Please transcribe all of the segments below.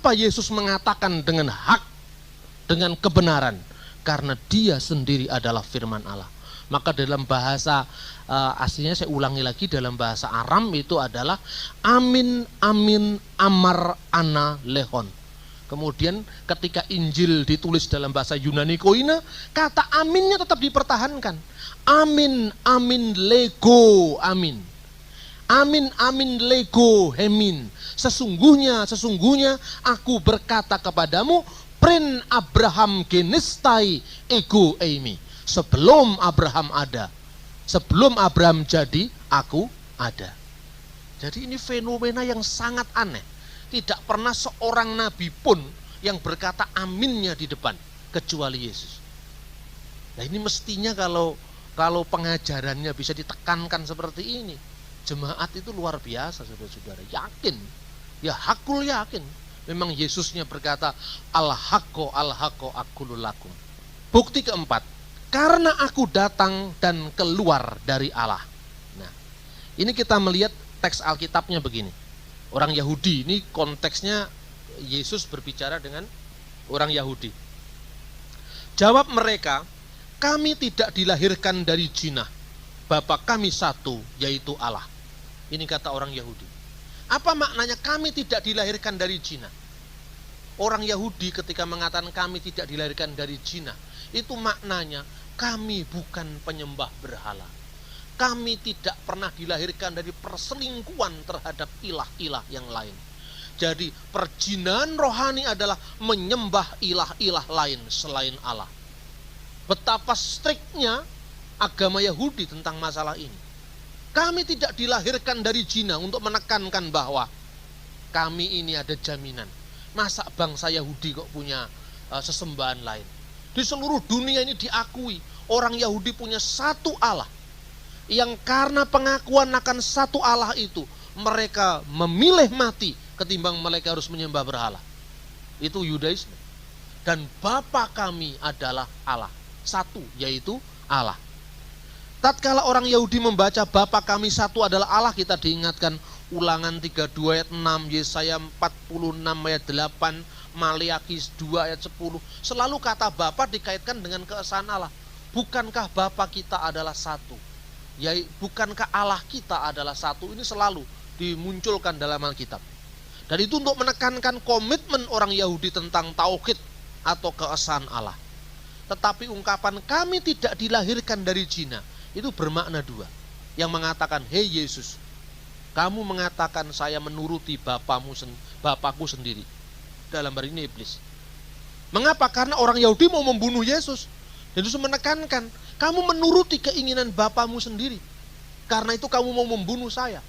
Kenapa Yesus mengatakan dengan hak, dengan kebenaran? Karena dia sendiri adalah firman Allah. Maka dalam bahasa aslinya, saya ulangi lagi, dalam bahasa Aram itu adalah amin amin amar ana lehon. Kemudian ketika Injil ditulis dalam bahasa Yunani koine, kata aminnya tetap dipertahankan. Amin amin lego amin. Amin amin lego hemin. Sesungguhnya aku berkata kepadamu, prin Abraham genistai ego eimi. Sebelum Abraham ada, sebelum Abraham jadi, aku ada. Jadi ini fenomena yang sangat aneh. Tidak pernah seorang nabi pun yang berkata aminnya di depan, kecuali Yesus. Nah ini mestinya kalau pengajarannya bisa ditekankan seperti ini, jemaat itu luar biasa, saudara-saudara. Yakin, ya hakul yakin. Memang Yesusnya berkata, al-haqqo aqulu lakum. Bukti keempat, karena aku datang dan keluar dari Allah. Nah, ini kita melihat teks Alkitabnya begini. Orang Yahudi, ini konteksnya Yesus berbicara dengan orang Yahudi. Jawab mereka, kami tidak dilahirkan dari jinah. Bapa kami satu, yaitu Allah. Ini kata orang Yahudi. Apa maknanya kami tidak dilahirkan dari jinah? Orang Yahudi ketika mengatakan kami tidak dilahirkan dari jinah, itu maknanya kami bukan penyembah berhala. Kami tidak pernah dilahirkan dari perselingkuhan terhadap ilah-ilah yang lain. Jadi perjinahan rohani adalah menyembah ilah-ilah lain selain Allah. Betapa striknya agama Yahudi tentang masalah ini. Kami tidak dilahirkan dari zina untuk menekankan bahwa kami ini ada jaminan. Masa bangsa Yahudi kok punya sesembahan lain? Di seluruh dunia ini diakui orang Yahudi punya satu Allah, yang karena pengakuan akan satu Allah itu mereka memilih mati ketimbang mereka harus menyembah berhala. Itu Yudaisme. Dan Bapa kami adalah Allah, satu, yaitu Allah. Tatkala orang Yahudi membaca Bapa kami satu adalah Allah, kita diingatkan Ulangan 32 ayat 6, Yesaya 46 ayat 8, Maliaki 2 ayat 10. Selalu kata Bapa dikaitkan dengan keesaan Allah. Bukankah Bapa kita adalah satu? Ya, bukankah Allah kita adalah satu? Ini selalu dimunculkan dalam Alkitab. Dan itu untuk menekankan komitmen orang Yahudi tentang tauhid atau keesaan Allah. Tetapi ungkapan kami tidak dilahirkan dari zina itu bermakna dua. Yang mengatakan, hei Yesus, kamu mengatakan saya menuruti Bapakku sendiri. Dalam hal ini iblis. Mengapa? Karena orang Yahudi mau membunuh Yesus. Dan Yesus menekankan, kamu menuruti keinginan Bapamu sendiri. Karena itu kamu mau membunuh saya.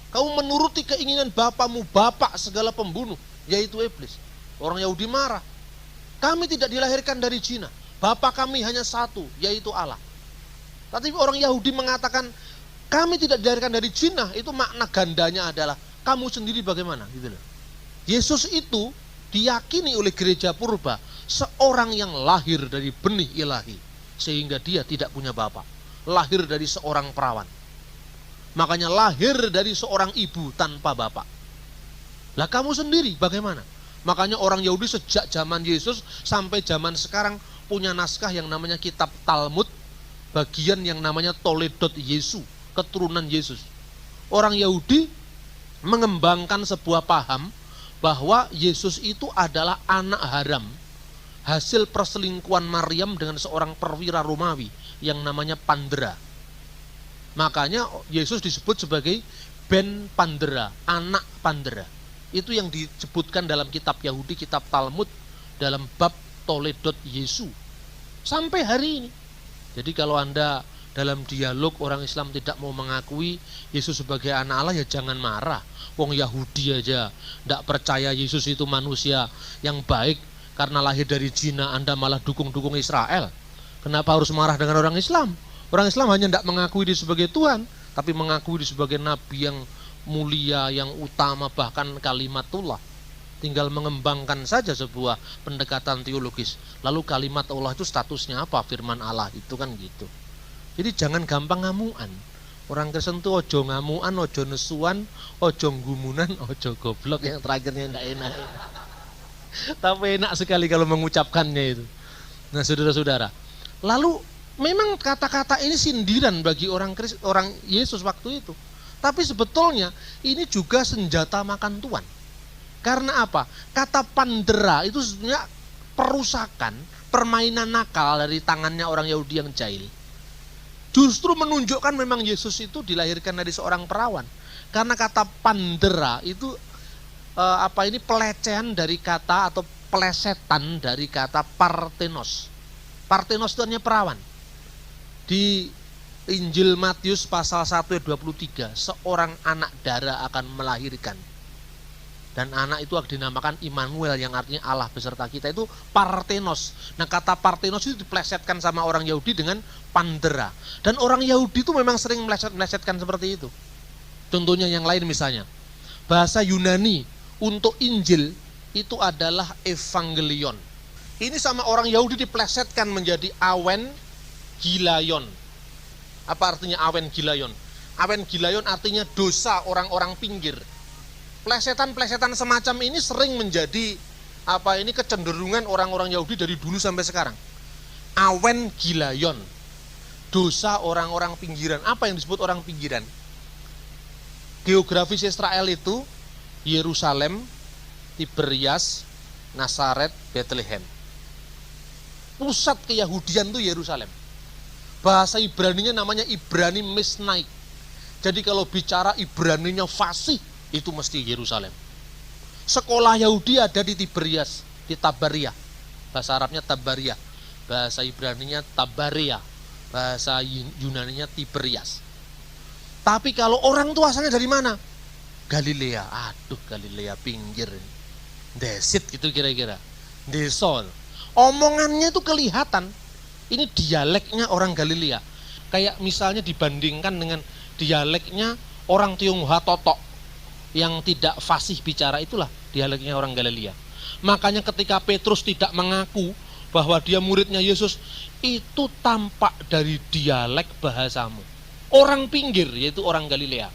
Kamu menuruti keinginan Bapamu, Bapak segala pembunuh, yaitu iblis. Orang Yahudi marah. Kami tidak dilahirkan dari zina. Bapa kami hanya satu, yaitu Allah. Tapi orang Yahudi mengatakan, kami tidak dilahirkan dari zina, itu makna gandanya adalah kamu sendiri bagaimana, gitu loh. Yesus itu diyakini oleh gereja purba seorang yang lahir dari benih ilahi, sehingga dia tidak punya bapa. Lahir dari seorang perawan. Makanya lahir dari seorang ibu tanpa bapa. Lah kamu sendiri bagaimana? Makanya orang Yahudi sejak zaman Yesus sampai zaman sekarang punya naskah yang namanya kitab Talmud, bagian yang namanya Toledot Yesu, keturunan Yesus. Orang Yahudi mengembangkan sebuah paham bahwa Yesus itu adalah anak haram, hasil perselingkuhan Maryam dengan seorang perwira Romawi yang namanya Pandera. Makanya Yesus disebut sebagai Ben Pandera, anak Pandera. Itu yang disebutkan dalam kitab Yahudi, kitab Talmud, dalam bab Toledot Yesu. Sampai hari ini. Jadi kalau Anda dalam dialog orang Islam tidak mau mengakui Yesus sebagai anak Allah, ya jangan marah. Wong Yahudi aja tidak percaya Yesus itu manusia yang baik karena lahir dari zina, Anda malah dukung-dukung Israel. Kenapa harus marah dengan orang Islam? Orang Islam hanya tidak mengakui dia sebagai Tuhan, tapi mengakui dia sebagai Nabi yang mulia, yang utama, bahkan kalimatullah. Tinggal mengembangkan saja sebuah pendekatan teologis. Lalu kalimat Allah itu statusnya apa? Firman Allah itu kan gitu. Jadi jangan gampang ngamuan. Orang Kristen itu ojo ngamuan, ojo nesuan, ojo gumunan, ojo goblok, yang terakhirnya tidak enak. Tapi enak sekali kalau mengucapkannya itu. Nah, saudara-saudara, lalu memang kata-kata ini sindiran bagi orang Yesus waktu itu. Tapi sebetulnya ini juga senjata makan tuan. Karena apa? Kata pandera itu sebenarnya perusakan, permainan nakal dari tangannya orang Yahudi yang jahil. Justru menunjukkan memang Yesus itu dilahirkan dari seorang perawan. Karena kata pandera itu pelecehan dari kata atau pelesetan dari kata parthenos. Parthenos itu artinya perawan. Di Injil Matius pasal 1 ayat 23, seorang anak dara akan melahirkan. Dan anak itu akan dinamakan Immanuel yang artinya Allah beserta kita, itu parthenos. Nah, kata parthenos itu diplesetkan sama orang Yahudi dengan pandera. Dan orang Yahudi itu memang sering melesetkan seperti itu. Contohnya yang lain misalnya, bahasa Yunani untuk Injil itu adalah evangelion. Ini sama orang Yahudi diplesetkan menjadi awen gilayon. Apa artinya awen gilayon? Awen gilayon artinya dosa orang-orang pinggir. Plesetan-plesetan semacam ini sering menjadi kecenderungan orang-orang Yahudi dari dulu sampai sekarang. Awen gilayon, dosa orang-orang pinggiran. Apa yang disebut orang pinggiran? Geografis Israel itu Yerusalem, Tiberias, Nazaret, Bethlehem. Pusat keyahudian itu Yerusalem. Bahasa Ibraninya namanya Ibrani Misnaik. Jadi kalau bicara Ibraninya fasih, itu mesti Yerusalem. Sekolah Yahudi ada di Tiberias, di Tabaria. Bahasa Arabnya Tabaria. Bahasa Ibraninya Tabaria. Bahasa Yunaninya Tiberias. Tapi kalau orang itu asalnya dari mana? Galilea. Aduh, Galilea pinggir. Desit gitu kira-kira. Desol. Omongannya itu kelihatan. Ini dialeknya orang Galilea. Kayak misalnya dibandingkan dengan dialeknya orang Tionghoa Totok yang tidak fasih bicara, itulah dialeknya orang Galilea. Makanya ketika Petrus tidak mengaku bahwa dia muridnya Yesus, itu tampak dari dialek bahasamu. Orang pinggir, yaitu orang Galilea.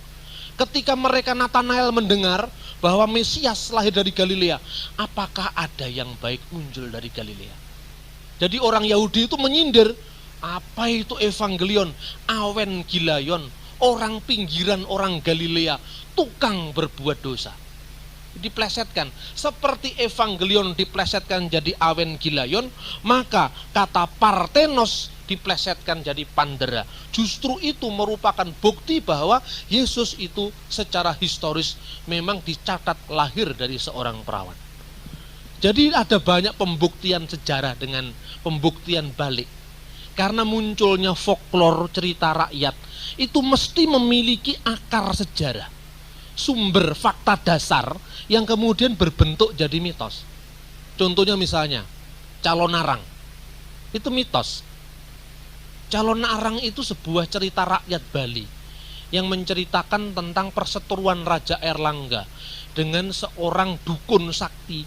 Ketika mereka Nathanael mendengar bahwa Mesias lahir dari Galilea, apakah ada yang baik muncul dari Galilea? Jadi orang Yahudi itu menyindir, apa itu evangelion, awen gilayon, orang pinggiran orang Galilea, tukang berbuat dosa. Diplesetkan, seperti evangelion diplesetkan jadi awen gilayon, maka kata parthenos diplesetkan jadi pandera. Justru itu merupakan bukti bahwa Yesus itu secara historis memang dicatat lahir dari seorang perawan. Jadi ada banyak pembuktian sejarah dengan pembuktian balik. Karena munculnya folklore cerita rakyat itu mesti memiliki akar sejarah, sumber fakta dasar yang kemudian berbentuk jadi mitos. Contohnya misalnya Calon Arang, itu mitos. Calon Arang itu sebuah cerita rakyat Bali yang menceritakan tentang perseteruan Raja Erlangga dengan seorang dukun sakti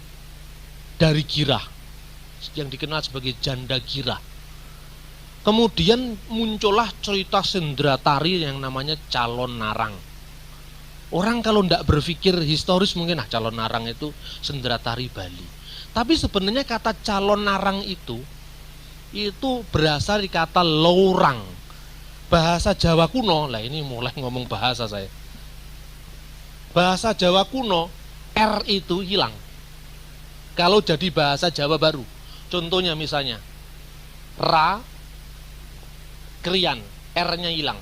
dari Girah yang dikenal sebagai janda Girah. Kemudian muncullah cerita Sendratari yang namanya Calon Narang. Orang kalau tidak berpikir historis mungkin Calon Narang itu Sendratari Bali. Tapi sebenarnya kata Calon Narang itu berasal dari kata lorang. Bahasa Jawa kuno, lah ini mulai ngomong bahasa saya. Bahasa Jawa kuno, R itu hilang. Kalau jadi bahasa Jawa baru, contohnya misalnya Ra, Krian, R-nya hilang.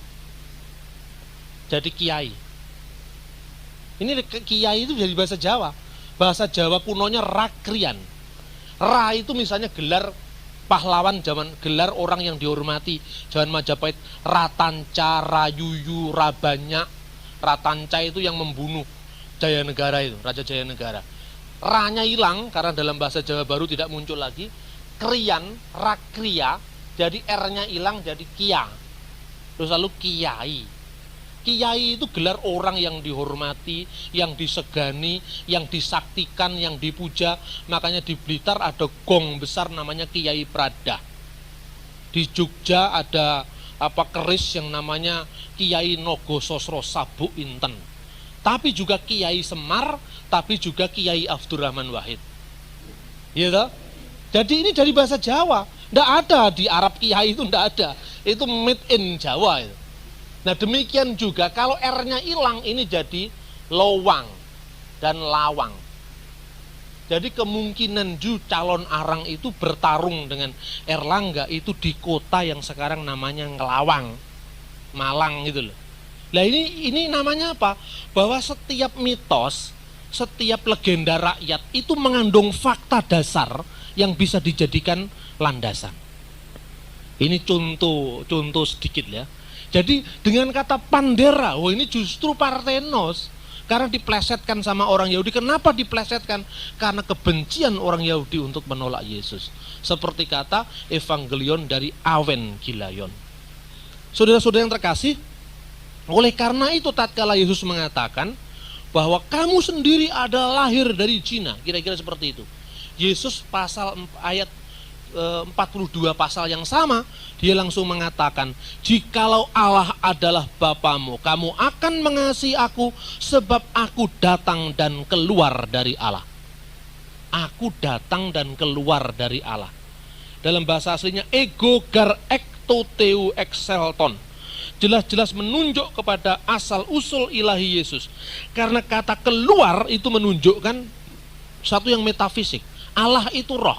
Jadi Kiai. Ini Kiai itu jadi bahasa Jawa. Bahasa Jawa kunonya Rakrian. Ra itu misalnya gelar pahlawan gelar orang yang dihormati zaman Majapahit, Ratanca, Rayuyu, Rabanyak. Ratanca itu yang membunuh Jayanegara itu, Raja Jayanegara. Ra-nya hilang karena dalam bahasa Jawa baru tidak muncul lagi. Krian, Rakria, jadi R-nya hilang jadi Kia. Terus lalu Kiai. Kiai itu gelar orang yang dihormati, yang disegani, yang disaktikan, yang dipuja. Makanya di Blitar ada gong besar namanya Kiai Prada. Di Jogja ada keris yang namanya Kiai Nogososro Sabuk Inten. Tapi juga Kiai Semar, tapi juga Kiai Abdurrahman Wahid. Gitu. Jadi ini dari bahasa Jawa, tidak ada di Arab Kiai itu, tidak ada. Itu made in Jawa itu. Nah demikian juga kalau R-nya hilang, ini jadi lowang dan lawang. Jadi kemungkinan calon Arang itu bertarung dengan Erlangga itu di kota yang sekarang namanya Ngelawang, Malang gitu loh. Nah ini namanya apa? Bahwa setiap mitos, setiap legenda rakyat itu mengandung fakta dasar yang bisa dijadikan landasan. Ini contoh sedikit ya. Jadi dengan kata Pandera, ini justru Parthenos. Karena diplesetkan sama orang Yahudi. Kenapa diplesetkan? Karena kebencian orang Yahudi untuk menolak Yesus. Seperti kata Evangelion dari Awen Gilayon. Saudara-saudara yang terkasih, oleh karena itu tatkala Yesus mengatakan bahwa kamu sendiri adalah lahir dari zina, kira-kira seperti itu. Yesus ayat 42 pasal yang sama, dia langsung mengatakan, jikalau Allah adalah Bapamu, kamu akan mengasihi aku sebab aku datang dan keluar dari Allah. Aku datang dan keluar dari Allah. Dalam bahasa aslinya ego gar ekto teu exelton. Jelas-jelas menunjuk kepada asal usul ilahi Yesus. Karena kata keluar itu menunjukkan satu yang metafisik. Allah itu roh.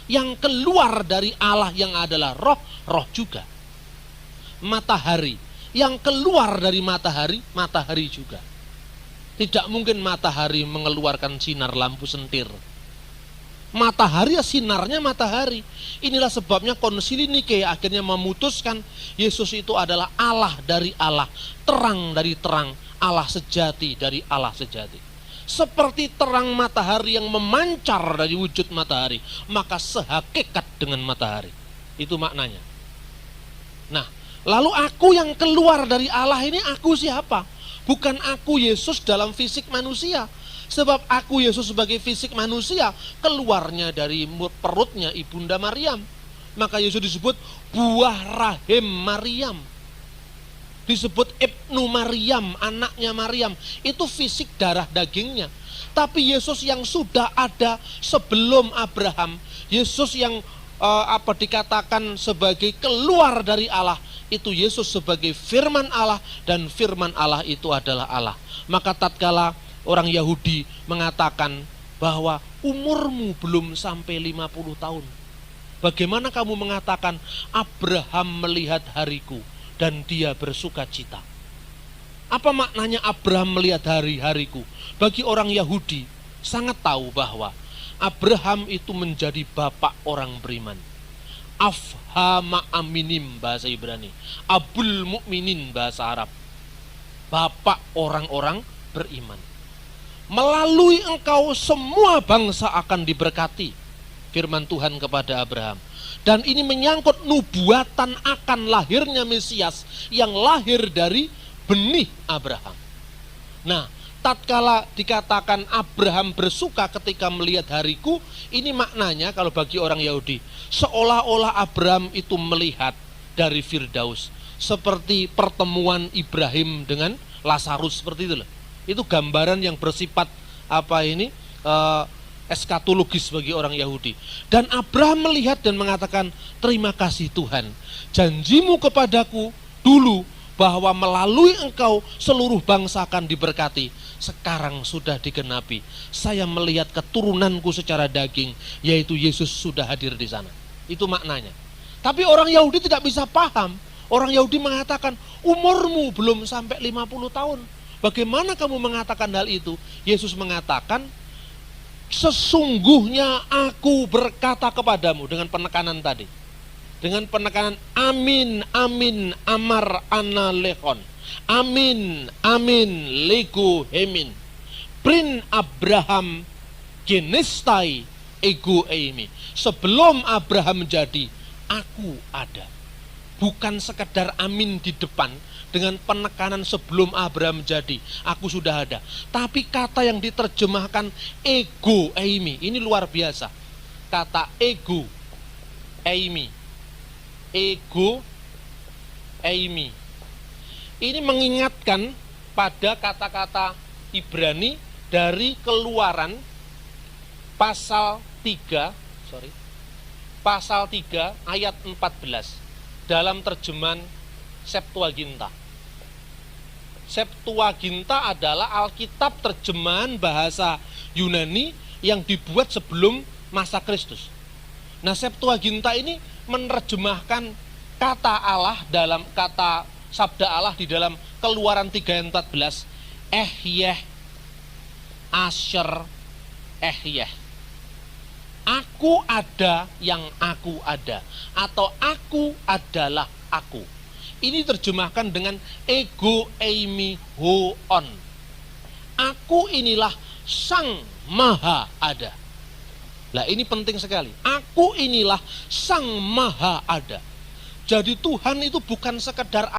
Yang keluar dari Allah yang adalah roh, roh juga. Matahari, yang keluar dari matahari, matahari juga. Tidak mungkin matahari mengeluarkan sinar lampu sentir. Matahari ya sinarnya matahari. Inilah sebabnya Konsili Nikea akhirnya memutuskan Yesus itu adalah Allah dari Allah, terang dari terang, Allah sejati dari Allah sejati. Seperti terang matahari yang memancar dari wujud matahari, maka sehakikat dengan matahari. Itu maknanya. Nah, lalu aku yang keluar dari Allah ini aku siapa? Bukan aku Yesus dalam fisik manusia. Sebab aku Yesus sebagai fisik manusia keluarnya dari perutnya Ibunda Maryam. Maka Yesus disebut buah rahim Maryam. Disebut Ibnu Maryam, anaknya Maryam. Itu fisik darah dagingnya. Tapi Yesus yang sudah ada sebelum Abraham, Yesus yang dikatakan sebagai keluar dari Allah, itu Yesus sebagai firman Allah, dan firman Allah itu adalah Allah. Maka tatkala orang Yahudi mengatakan bahwa umurmu belum sampai 50 tahun, bagaimana kamu mengatakan Abraham melihat hariku dan dia bersuka cita? Apa maknanya Abraham melihat hari-hariku? Bagi orang Yahudi sangat tahu bahwa Abraham itu menjadi bapak orang beriman. Afhama aminim bahasa Ibrani, Abul Mukminin bahasa Arab, bapak orang-orang beriman. Melalui engkau semua bangsa akan diberkati, firman Tuhan kepada Abraham. Dan ini menyangkut nubuatan akan lahirnya Mesias yang lahir dari benih Abraham. Nah, tatkala dikatakan Abraham bersuka ketika melihat hariku, ini maknanya kalau bagi orang Yahudi, seolah-olah Abraham itu melihat dari Firdaus, seperti pertemuan Ibrahim dengan Lazarus, seperti itu loh. Itu gambaran yang bersifat eskatologis bagi orang Yahudi. Dan Abraham melihat dan mengatakan, terima kasih Tuhan, janjimu kepadaku dulu bahwa melalui engkau seluruh bangsa akan diberkati, sekarang sudah digenapi. Saya melihat keturunanku secara daging, yaitu Yesus sudah hadir di sana. Itu maknanya. Tapi orang Yahudi tidak bisa paham. Orang Yahudi mengatakan, umurmu belum sampai 50 tahun. Bagaimana kamu mengatakan hal itu? Yesus mengatakan, sesungguhnya aku berkata kepadamu, dengan penekanan tadi, dengan penekanan amin, amin, amar ana lehon, amin, amin, lego hemin, prin Abraham genestai ego eimi. Sebelum Abraham menjadi, aku ada. Bukan sekedar amin di depan dengan penekanan sebelum Abraham menjadi, aku sudah ada. Tapi kata yang diterjemahkan ego eimi, ini luar biasa. Kata ego eimi, ego eimi, ini mengingatkan pada kata-kata Ibrani dari Keluaran pasal 3, pasal 3 ayat 14 dalam terjemahan Septuaginta. Septuaginta adalah Alkitab terjemahan bahasa Yunani yang dibuat sebelum masa Kristus. Nah, Septuaginta ini menerjemahkan kata Allah dalam kata sabda Allah di dalam Keluaran 3 ayat 14, Ehyeh Asher Ehyeh. Aku ada yang aku ada, atau aku adalah aku. Ini terjemahkan dengan ego eimi hoon. Aku inilah Sang Maha Ada. Nah, ini penting sekali. Aku inilah Sang Maha Ada. Jadi Tuhan itu bukan sekedar